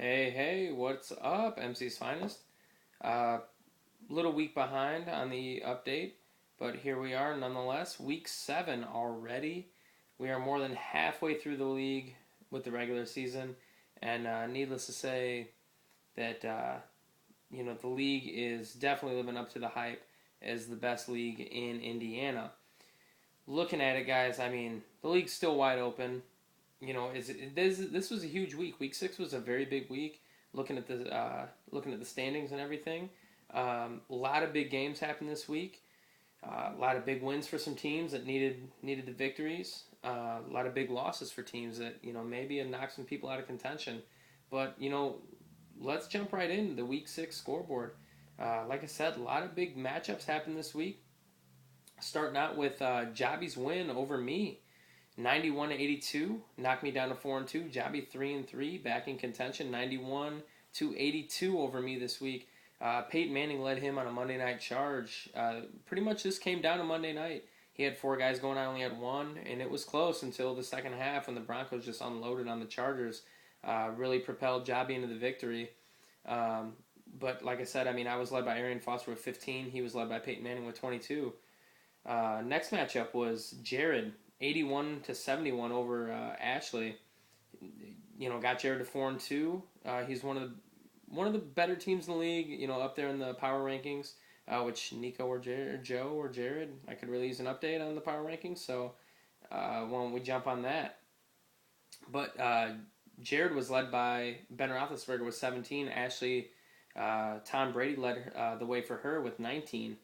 Hey, hey, what's up, MC's Finest? Uh, Little week behind on the update, but here we are nonetheless. Week 7 already. We are more than halfway through the league with the regular season, and needless to say that, the league is definitely living up to the hype as the best league in Indiana. Looking at it, guys, I mean, the league's still wide open. This was a huge week. Week 6 was a very big week. Looking at the standings and everything, a lot of big games happened this week. A lot of big wins for some teams that needed the victories. A lot of big losses for teams that maybe had knocked some people out of contention. But let's jump right into the Week 6 scoreboard. Like I said, a lot of big matchups happened this week. Starting out with Jobby's win over me. 91 to 82, knocked me down to 4-2. Jobby 3-3, back in contention. 91 to 82 over me this week. Peyton Manning led him on a Monday night charge. Pretty much this came down to Monday night. He had 4 guys going. I only had 1, and it was close until the second half when the Broncos just unloaded on the Chargers. Really propelled Jobby into the victory. But like I said, I was led by Arian Foster with 15. He was led by Peyton Manning with 22. Next matchup was Jared, 81 to 71 over Ashley. Got Jared to 4-2. He's one of the better teams in the league. Up there in the power rankings. Which Nico or Joe or Jared, I could really use an update on the power rankings. So why don't we jump on that? But Jared was led by Ben Roethlisberger with 17. Ashley, Tom Brady led the way for her with 19.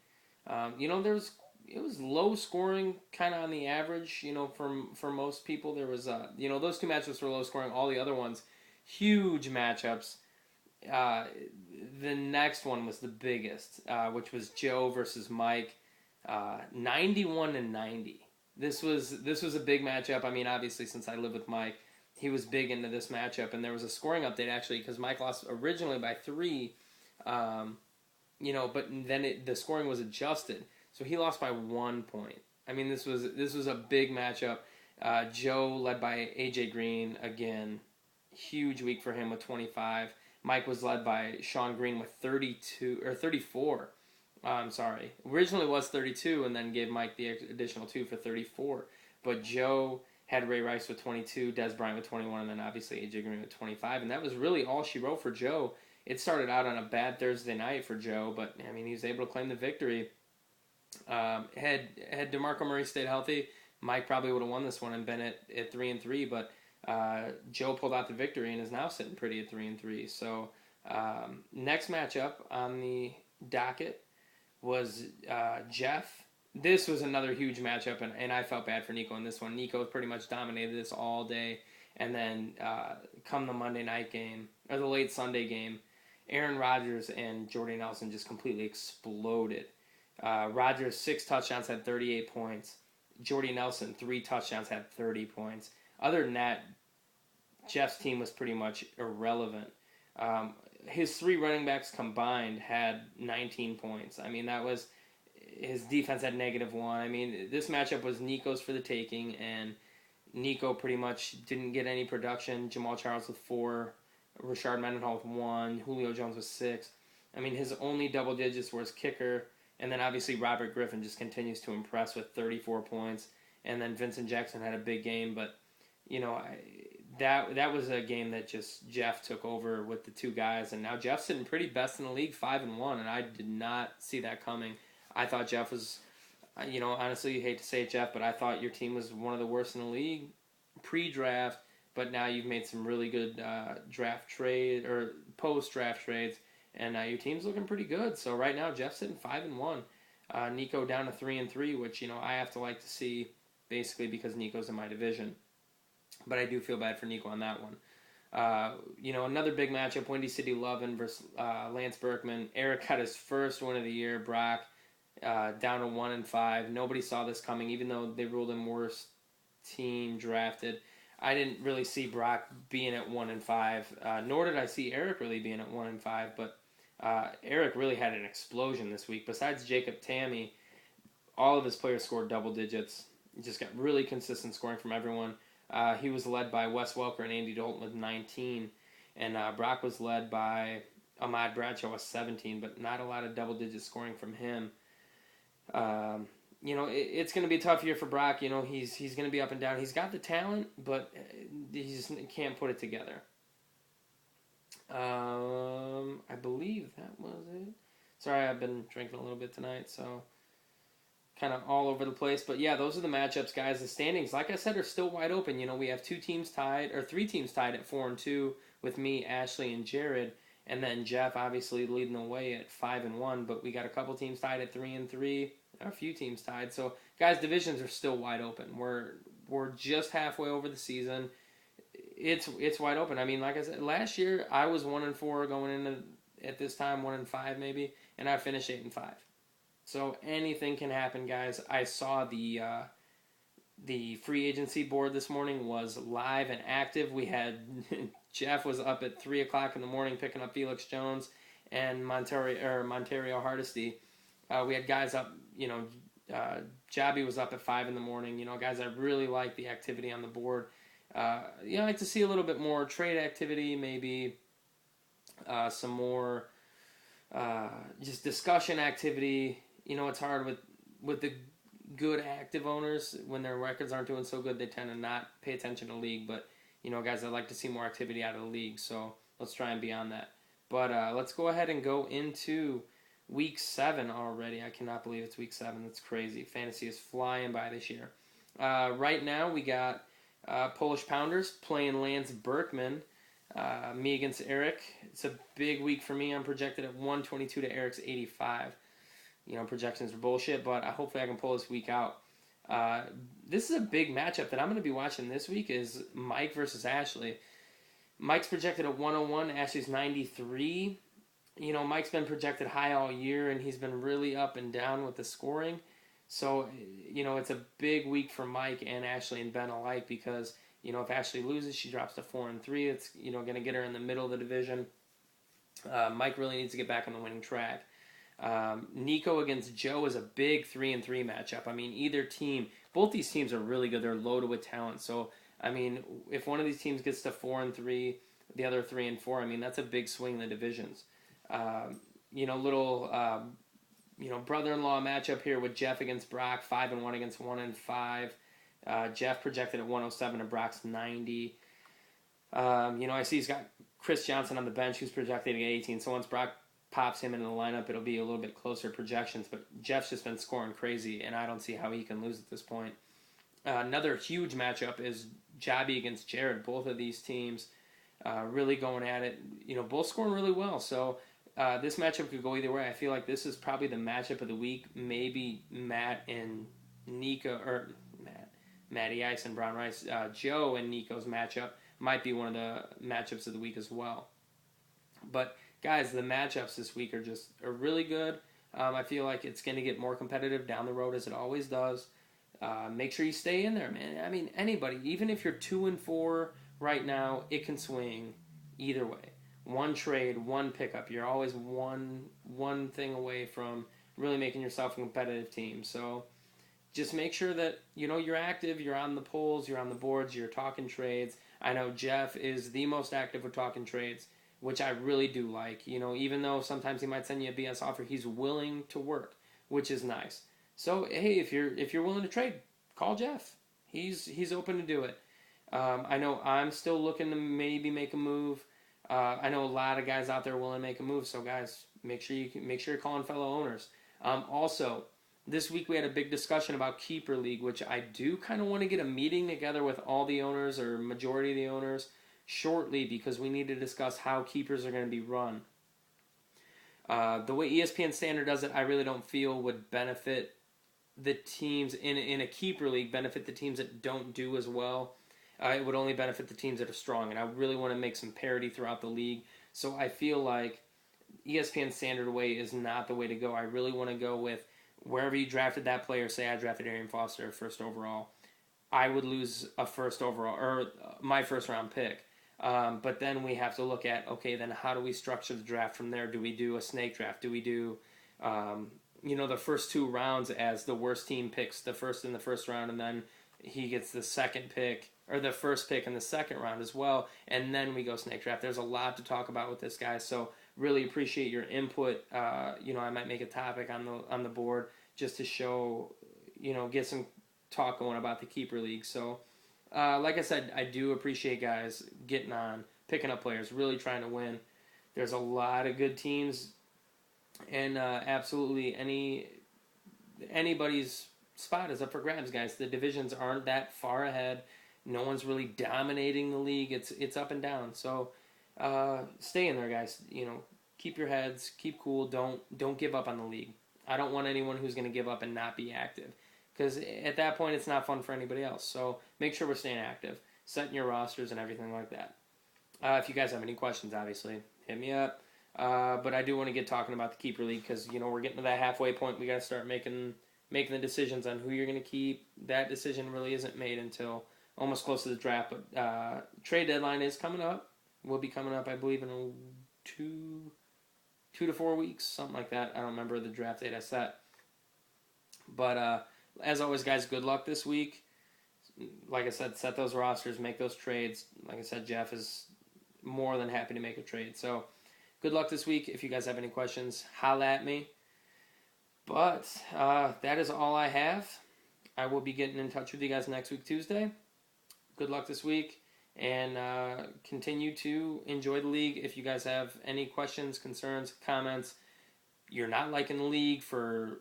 It was low scoring, kind of on the average. For most people, there was those 2 matchups were low scoring. All the other ones, huge matchups. The next one was the biggest, which was Joe versus Mike, 91 and 90. This was a big matchup. Obviously, since I live with Mike, he was big into this matchup, and there was a scoring update actually because Mike lost originally by 3, but then the scoring was adjusted. So he lost by 1 point. This was a big matchup. Joe led by AJ Green again, huge week for him with 25. Mike was led by Sean Green with 32 or 34. Sorry, originally was 32, and then gave Mike the additional 2 for 34. But Joe had Ray Rice with 22, Des Bryant with 21, and then obviously AJ Green with 25. And that was really all she wrote for Joe. It started out on a bad Thursday night for Joe, but he was able to claim the victory. Had DeMarco Murray stayed healthy, Mike probably would have won this one and been at 3-3. But Joe pulled out the victory and is now sitting pretty at 3-3. So next matchup on the docket was Jeff. This was another huge matchup, and I felt bad for Nico in this one. Nico pretty much dominated this all day, and then come the Monday night game or the late Sunday game, Aaron Rodgers and Jordy Nelson just completely exploded. Rodgers 6 touchdowns had 38 points. Jordy Nelson 3 touchdowns had 30 points. Other than that, Jeff's team was pretty much irrelevant. His 3 running backs combined had 19 points. That was his defense had -1. This matchup was Nico's for the taking, and Nico pretty much didn't get any production. Jamal Charles with 4, Rashard Mendenhall with 1, Julio Jones with 6. His only double digits were his kicker. And then obviously Robert Griffin just continues to impress with 34 points. And then Vincent Jackson had a big game. But, that was a game that just Jeff took over with the 2 guys. And now Jeff's sitting pretty best in the league, 5-1. And I did not see that coming. I thought Jeff was, honestly, you hate to say it, Jeff, but I thought your team was one of the worst in the league pre-draft. But now you've made some really good draft trade or post-draft trades. And your team's looking pretty good. So right now, Jeff's sitting 5-1. Nico down to 3-3, which I have to like to see, basically because Nico's in my division. But I do feel bad for Nico on that one. Another big matchup: Windy City Lovin versus Lance Berkman. Eric got his first win of the year. Brock down to 1-5. Nobody saw this coming, even though they ruled him worst team drafted. I didn't really see Brock being at 1-5, nor did I see Eric really being at 1-5. But Eric really had an explosion this week. Besides Jacob Tammy, all of his players scored double digits. He just got really consistent scoring from everyone. He was led by Wes Welker and Andy Dalton with 19. And Brock was led by Ahmad Bradshaw with 17, but not a lot of double-digit scoring from him. It's going to be a tough year for Brock. He's going to be up and down. He's got the talent, but he just can't put it together. I believe that was it. Sorry, I've been drinking a little bit tonight, so kind of all over the place. But yeah, those are the matchups, guys. The standings, like I said, are still wide open. We have three teams tied at 4-2 with me, Ashley, and Jared. And then Jeff obviously leading the way at 5-1, but we got a couple teams tied at 3-3, a few teams tied. So, guys, divisions are still wide open. We're just halfway over the season. It's wide open. I mean, like I said, last year I was 1-4 going into at this time 1-5 maybe, and I finished 8-5. So anything can happen, guys. I saw the free agency board this morning was live and active. We had Jeff was up at 3:00 in the morning picking up Felix Jones and Montario Hardesty. We had guys up, Jabby was up at 5 in the morning. Guys, I really like the activity on the board. I like to see a little bit more trade activity, maybe some more just discussion activity. It's hard with the good active owners when their records aren't doing so good. They tend to not pay attention to the league. But guys, I'd like to see more activity out of the league. So let's try and be on that. But let's go ahead and go into Week 7 already. I cannot believe it's Week 7. That's crazy. Fantasy is flying by this year. Right now we got Polish Pounders playing Lance Berkman. Me against Eric. It's a big week for me. I'm projected at 122 to Eric's 85. Projections are bullshit, but hopefully I can pull this week out. This is a big matchup that I'm going to be watching this week is Mike versus Ashley. Mike's projected at 101, Ashley's 93. Mike's been projected high all year, and he's been really up and down with the scoring. So, it's a big week for Mike and Ashley and Ben alike because, if Ashley loses, she drops to 4-3. It's, going to get her in the middle of the division. Mike really needs to get back on the winning track. Nico against Joe is a big 3-3 matchup. I mean, either team, both these teams are really good. They're loaded with talent. So, I mean, if one of these teams gets to 4-3, the other 3-4, I mean, that's a big swing in the divisions. Brother-in-law matchup here with Jeff against Brock, 5-1 against 1-5. Jeff projected at 107 and Brock's 90. I see he's got Chris Johnson on the bench who's projected at 18. So once Brock pops him into the lineup, it'll be a little bit closer projections. But Jeff's just been scoring crazy, and I don't see how he can lose at this point. Another huge matchup is Jabby against Jared. Both of these teams really going at it. Both scoring really well. So this matchup could go either way. I feel like this is probably the matchup of the week. Maybe Matt and Nico, or Matty Ice and Brown Rice. Joe and Nico's matchup might be one of the matchups of the week as well. But guys, the matchups this week are really good. I feel like it's going to get more competitive down the road as it always does. Make sure you stay in there, man. I mean, anybody, even if you're 2-4 right now, it can swing either way. One trade, one pickup. You're always one thing away from really making yourself a competitive team. So just make sure that you're active, you're on the polls, you're on the boards, you're talking trades. I know Jeff is the most active with talking trades, which I really do like. Even though sometimes he might send you a BS offer, he's willing to work, which is nice. So hey, if you're willing to trade, call Jeff. He's open to do it. I know I'm still looking to maybe make a move. I know a lot of guys out there willing to make a move. So guys, make sure you're calling fellow owners. Also, this week we had a big discussion about Keeper League, which I do kind of want to get a meeting together with all the owners or majority of the owners shortly because we need to discuss how keepers are going to be run. The way ESPN Standard does it, I really don't feel would benefit the teams in a Keeper League, benefit the teams that don't do as well. It would only benefit the teams that are strong, and I really want to make some parity throughout the league. So I feel like ESPN Standard way is not the way to go. I really want to go with wherever you drafted that player. Say I drafted Arian Foster first overall, I would lose a first overall or my first round pick. But then we have to look at, okay, then how do we structure the draft from there? Do we do a snake draft? Do we do, the first 2 rounds as the worst team picks the first in the first round, and then he gets the second pick or the first pick in the second round as well, and then we go snake draft. There's a lot to talk about with this, guys. So really appreciate your input. I might make a topic on the board just to show, get some talk going about the keeper league. So, like I said, I do appreciate guys getting on, picking up players, really trying to win. There's a lot of good teams, and absolutely anybody's spot is up for grabs, guys. The divisions aren't that far ahead. No one's really dominating the league. It's up and down. So stay in there, guys. Keep your heads, keep cool. Don't give up on the league. I don't want anyone who's going to give up and not be active, because at that point it's not fun for anybody else. So make sure we're staying active, setting your rosters and everything like that. If you guys have any questions, obviously hit me up. But I do want to get talking about the keeper league, because we're getting to that halfway point. We got to start making the decisions on who you're going to keep. That decision really isn't made until almost close to the draft, but trade deadline is coming up. Will be coming up, I believe, in 2 to 4 weeks, something like that. I don't remember the draft date I set. But as always, guys, good luck this week. Like I said, set those rosters, make those trades. Like I said, Jeff is more than happy to make a trade. So good luck this week. If you guys have any questions, holla at me. But that is all I have. I will be getting in touch with you guys next week, Tuesday. Good luck this week, and continue to enjoy the league. If you guys have any questions, concerns, comments, you're not liking the league for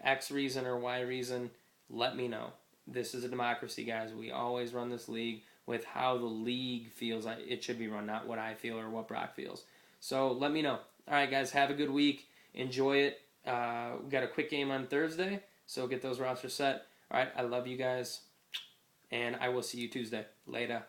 X reason or Y reason, let me know. This is a democracy, guys. We always run this league with how the league feels like it should be run, not what I feel or what Brock feels. So let me know. All right, guys, have a good week. Enjoy it. We got a quick game on Thursday, so get those rosters set. All right, I love you guys, and I will see you Tuesday. Later.